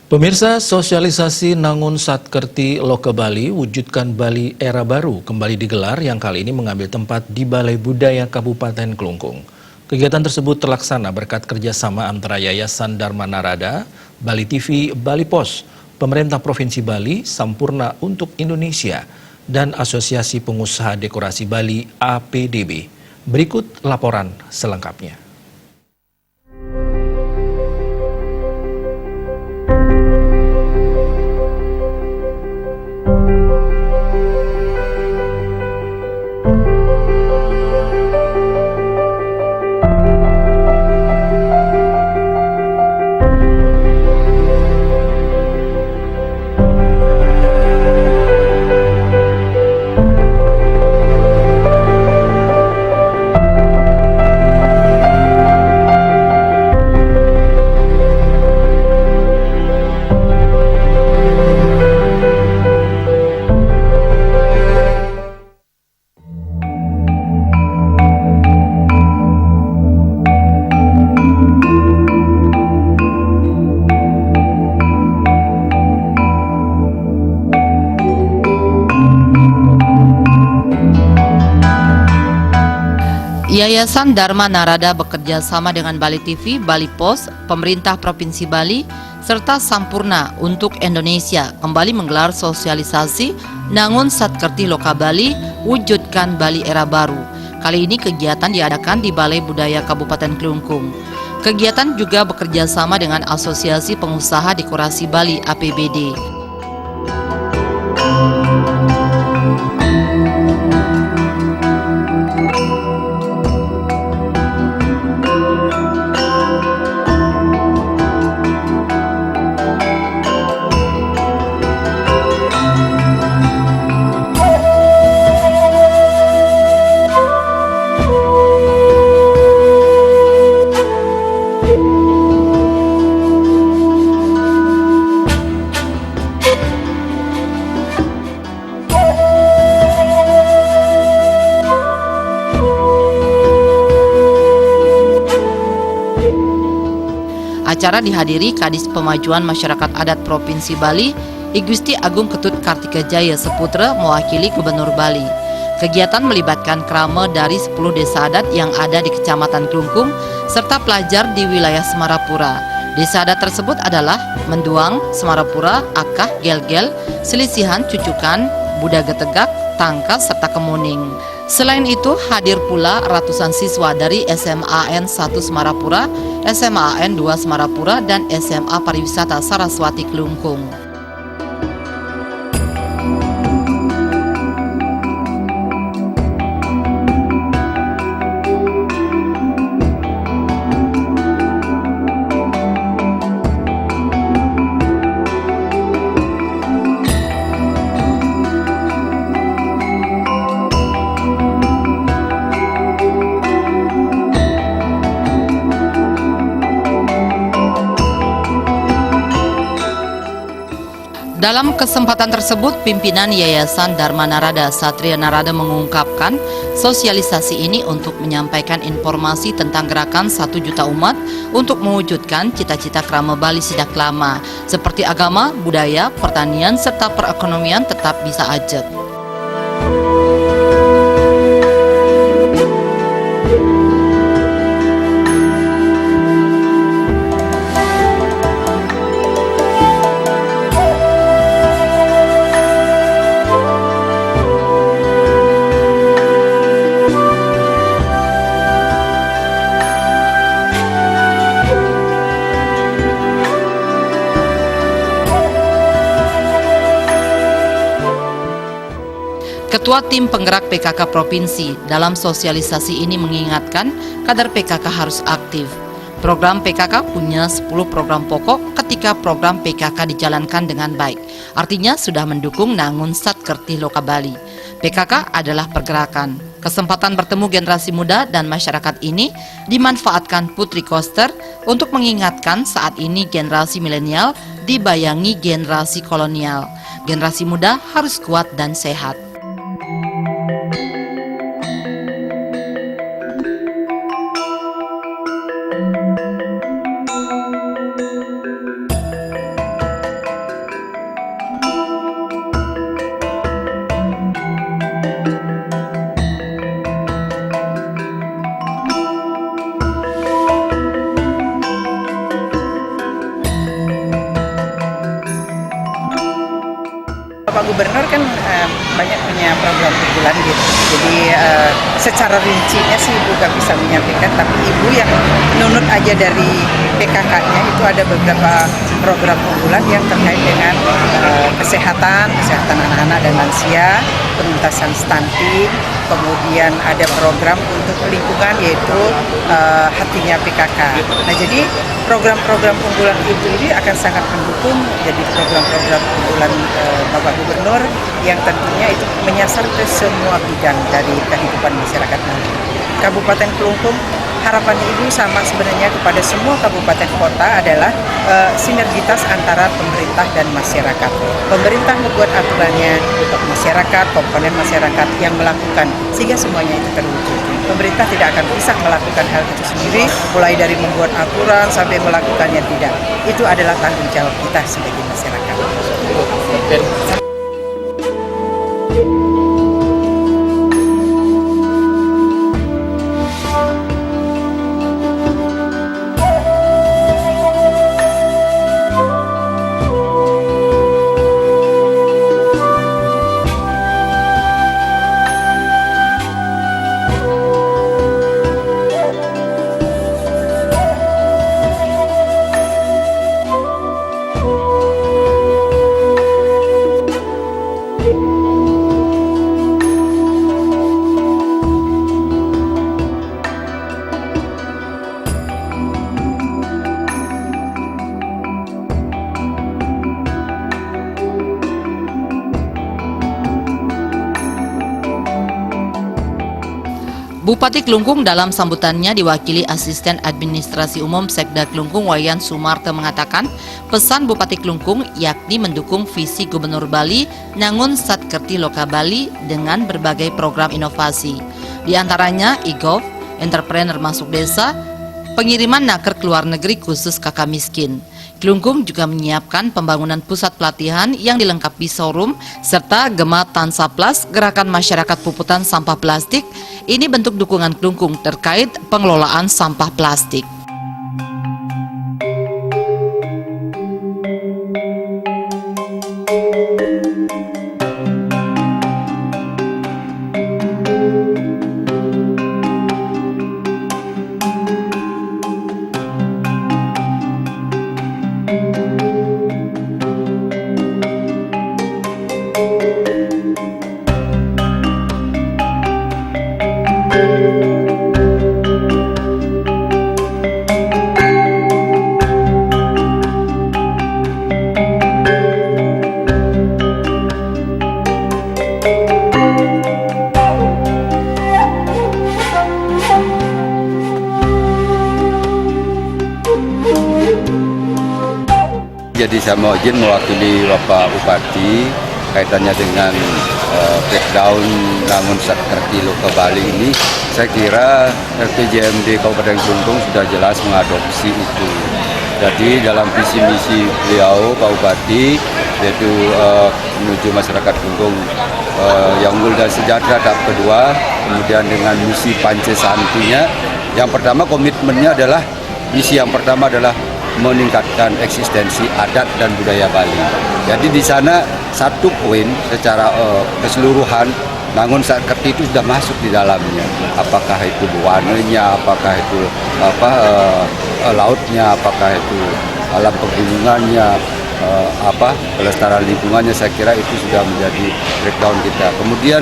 Pemirsa, sosialisasi Nangun Satkerti Loka Bali wujudkan Bali era baru kembali digelar yang kali ini mengambil tempat di Balai Budaya Kabupaten Klungkung. Kegiatan tersebut terlaksana berkat kerjasama antara Yayasan Dharma Narada, Bali TV, Bali Pos, Pemerintah Provinsi Bali, Sampurna untuk Indonesia, dan Asosiasi Pengusaha Dekorasi Bali APDB. Berikut laporan selengkapnya. Yayasan Dharma Narada bekerja sama dengan Bali TV, Bali Pos, Pemerintah Provinsi Bali, serta Sampurna untuk Indonesia kembali menggelar sosialisasi Nangun Satkerti Loka Bali, wujudkan Bali era baru. Kali ini kegiatan diadakan di Balai Budaya Kabupaten Klungkung. Kegiatan juga bekerja sama dengan Asosiasi Pengusaha Dekorasi Bali APBD. Acara dihadiri Kadis Pemajuan Masyarakat Adat Provinsi Bali, I Gusti Agung Ketut Kartika Jaya Seputra mewakili Gubernur Bali. Kegiatan melibatkan krama dari 10 desa adat yang ada di Kecamatan Klungkung serta pelajar di wilayah Semarapura. Desa adat tersebut adalah Menduang, Semarapura, Akah, Gel-Gel, Selisihan, Cucukan, Budaga Tegak, Tangkas, serta Kemuning. Selain itu, hadir pula ratusan siswa dari SMAN 1 Semarapura, SMAN 2 Semarapura, dan SMA Pariwisata Saraswati Klungkung. Dalam kesempatan tersebut, pimpinan Yayasan Dharma Narada Satria Narada mengungkapkan sosialisasi ini untuk menyampaikan informasi tentang gerakan 1 juta umat untuk mewujudkan cita-cita krama Bali sejak lama, seperti agama, budaya, pertanian, serta perekonomian tetap bisa ajeg. Ketua Tim Penggerak PKK Provinsi dalam sosialisasi ini mengingatkan kader PKK harus aktif. Program PKK punya 10 program pokok ketika program PKK dijalankan dengan baik. Artinya sudah mendukung Nangun Satkerti Loka Bali. PKK adalah pergerakan. Kesempatan bertemu generasi muda dan masyarakat ini dimanfaatkan Putri Koster untuk mengingatkan saat ini generasi milenial dibayangi generasi kolonial. Generasi muda harus kuat dan sehat. Gubernur kan banyak punya program unggulan gitu. Jadi secara rincinya sih Ibu gak bisa menyampaikan, tapi Ibu yang nunut aja dari PKK-nya itu ada beberapa program unggulan yang terkait dengan kesehatan anak-anak dan lansia, penuntasan stunting, kemudian ada program untuk lingkungan yaitu hatinya PKK. Nah, jadi program-program unggulan itu ini akan sangat mendukung jadi program-program unggulan Bapak Gubernur yang tentunya itu menyasar ke semua bidang dari kehidupan masyarakat nanti. Kabupaten Kelungkung, harapan Ibu sama sebenarnya kepada semua kabupaten kota adalah sinergitas antara pemerintah dan masyarakat. Pemerintah membuat aturannya untuk masyarakat, komponen masyarakat yang melakukan, sehingga semuanya itu terwujud. Pemerintah tidak akan bisa melakukan hal itu sendiri, mulai dari membuat aturan sampai melakukannya tidak. Itu adalah tanggung jawab kita sebagai masyarakat. Bupati Kelungkung dalam sambutannya diwakili Asisten Administrasi Umum Sekda Kelungkung Wayan Sumarto mengatakan pesan Bupati Kelungkung yakni mendukung visi Gubernur Bali Nangun Satkerti Loka Bali dengan berbagai program inovasi. Di antaranya e-gov, entrepreneur masuk desa, pengiriman naker ke luar negeri khusus kakak miskin. Kelungkung juga menyiapkan pembangunan pusat pelatihan yang dilengkapi showroom serta Gema Tansaplas, gerakan masyarakat puputan sampah plastik. Ini bentuk dukungan Kelungkung terkait pengelolaan sampah plastik. Jadi saya mau izin mewakili Bapak Bupati kaitannya dengan breakdown Nangun Satkerti Loka Bali ini. Saya kira RPJMD Kabupaten Kelungkung sudah jelas mengadopsi itu. Jadi dalam visi misi beliau Pak Bupati yaitu menuju masyarakat Kelungkung yang unggul dan sejahtera tahap kedua, kemudian dengan misi Panca Santinya, yang pertama komitmennya adalah misi yang pertama adalah meningkatkan eksistensi adat dan budaya Bali. Jadi di sana satu poin secara keseluruhan Nangun Satkerti itu sudah masuk di dalamnya. Apakah itu warnanya, apakah itu lautnya, apakah itu alam pegunungannya, pelestarian lingkungannya, saya kira itu sudah menjadi breakdown kita. Kemudian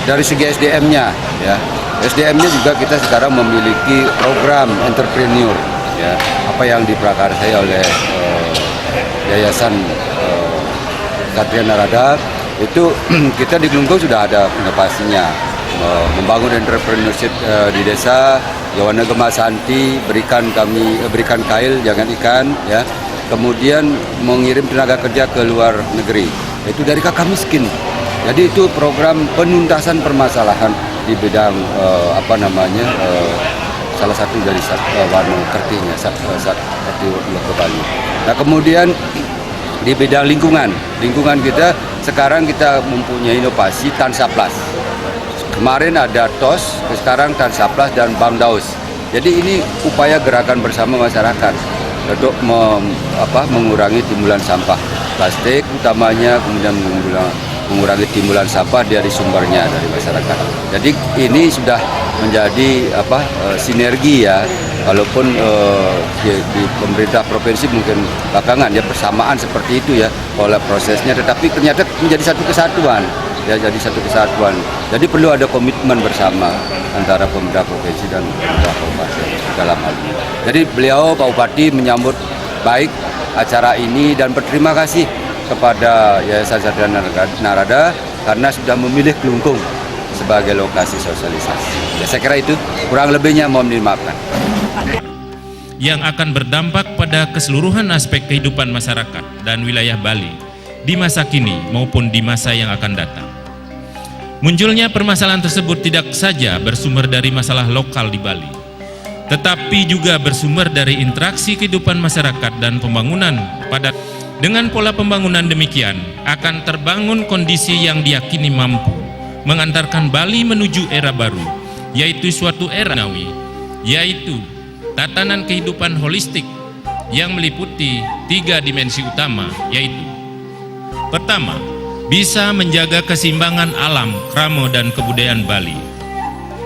dari segi SDM-nya, ya, SDM-nya juga kita sekarang memiliki program entrepreneur. Ya, apa yang diprakarsai oleh Yayasan Satria Narada itu kita di Kelungkung sudah ada inovasinya, membangun entrepreneurship di desa, Yawana Gema Santi, berikan kail jangan ikan, ya, kemudian mengirim tenaga kerja ke luar negeri, itu dari kakak miskin. Jadi itu program penuntasan permasalahan di bidang salah satu dari warna kertinya, Satkerti Loka Bali. Nah, kemudian di bidang lingkungan kita sekarang kita mempunyai inovasi Tansaplas. Kemarin ada TOS, sekarang Tansaplas dan Bang Daus. Jadi ini upaya gerakan bersama masyarakat. untuk mengurangi timbulan sampah plastik utamanya, kemudian mengurangi timbulan sampah dari sumbernya dari masyarakat. Jadi ini sudah menjadi sinergi ya, walaupun di pemerintah provinsi mungkin belakangan ya persamaan seperti itu ya pola prosesnya, tetapi ternyata menjadi satu kesatuan ya, jadi satu kesatuan. Jadi perlu ada komitmen bersama antara pemerintah provinsi dan pemerintah kabupaten dalam hal ini. Jadi beliau Pak Bupati menyambut baik acara ini dan berterima kasih kepada Yayasan Satria Narada karena sudah memilih Klungkung sebagai lokasi sosialisasi. Ya, saya kira itu, kurang lebihnya mohon dimaafkan. Yang akan berdampak pada keseluruhan aspek kehidupan masyarakat dan wilayah Bali di masa kini maupun di masa yang akan datang. Munculnya permasalahan tersebut tidak saja bersumber dari masalah lokal di Bali, tetapi juga bersumber dari interaksi kehidupan masyarakat dan pembangunan dengan pola pembangunan demikian akan terbangun kondisi yang diyakini mampu mengantarkan Bali menuju era baru, yaitu suatu era nawi, yaitu tatanan kehidupan holistik yang meliputi 3 dimensi utama, yaitu pertama, bisa menjaga keseimbangan alam, krama, dan kebudayaan Bali.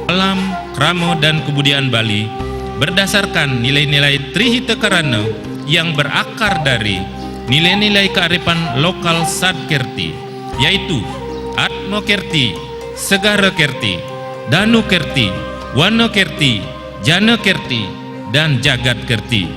Alam, krama, dan kebudayaan Bali berdasarkan nilai-nilai Trihita Karana yang berakar dari nilai-nilai kearifan lokal Sadkerti, yaitu Atma Kerti, Segara Kerti, Danu Kerti, Wana Kerti, Jana Kerti, dan Jagat Kerti.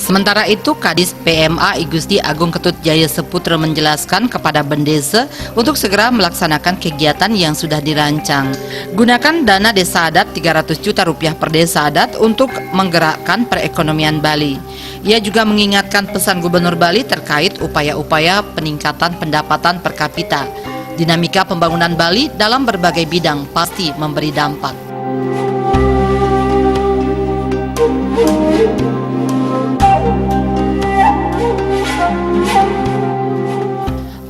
Sementara itu, Kadis PMA I Gusti Agung Ketut Jaya Seputra menjelaskan kepada Bendesa untuk segera melaksanakan kegiatan yang sudah dirancang. Gunakan dana desa adat 300 juta rupiah per desa adat untuk menggerakkan perekonomian Bali. Ia juga mengingatkan pesan Gubernur Bali terkait upaya-upaya peningkatan pendapatan per kapita. Dinamika pembangunan Bali dalam berbagai bidang pasti memberi dampak.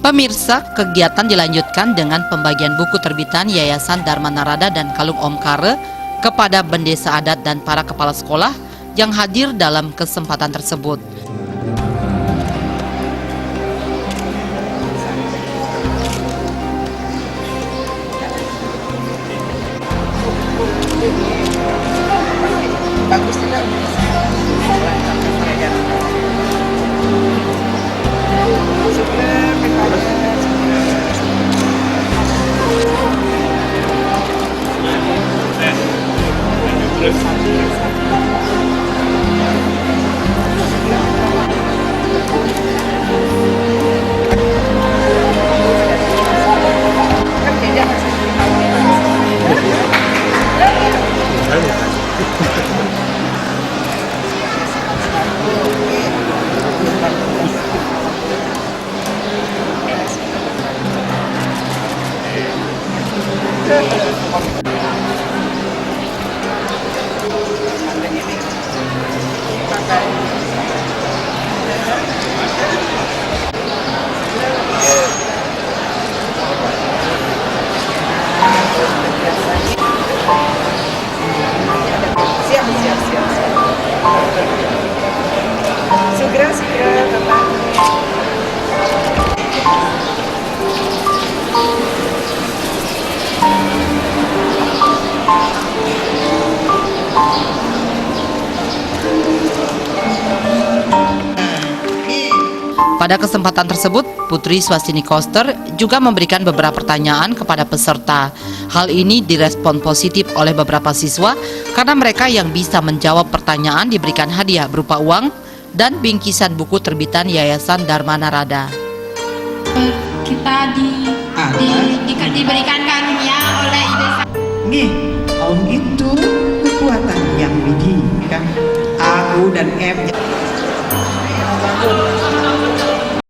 Pemirsa, kegiatan dilanjutkan dengan pembagian buku terbitan Yayasan Dharma Narada dan Kalung Omkara kepada bendesa adat dan para kepala sekolah yang hadir dalam kesempatan tersebut. Bagus tidak? Segera Bapak. Pada kesempatan tersebut, Putri Swastini Koster juga memberikan beberapa pertanyaan kepada peserta. Hal ini direspon positif oleh beberapa siswa karena mereka yang bisa menjawab pertanyaan diberikan hadiah berupa uang dan bingkisan buku terbitan Yayasan Dharma Narada. Kita diberikan karunia oleh Ide. Nih, om itu kekuatan yang biji kan A, U dan M.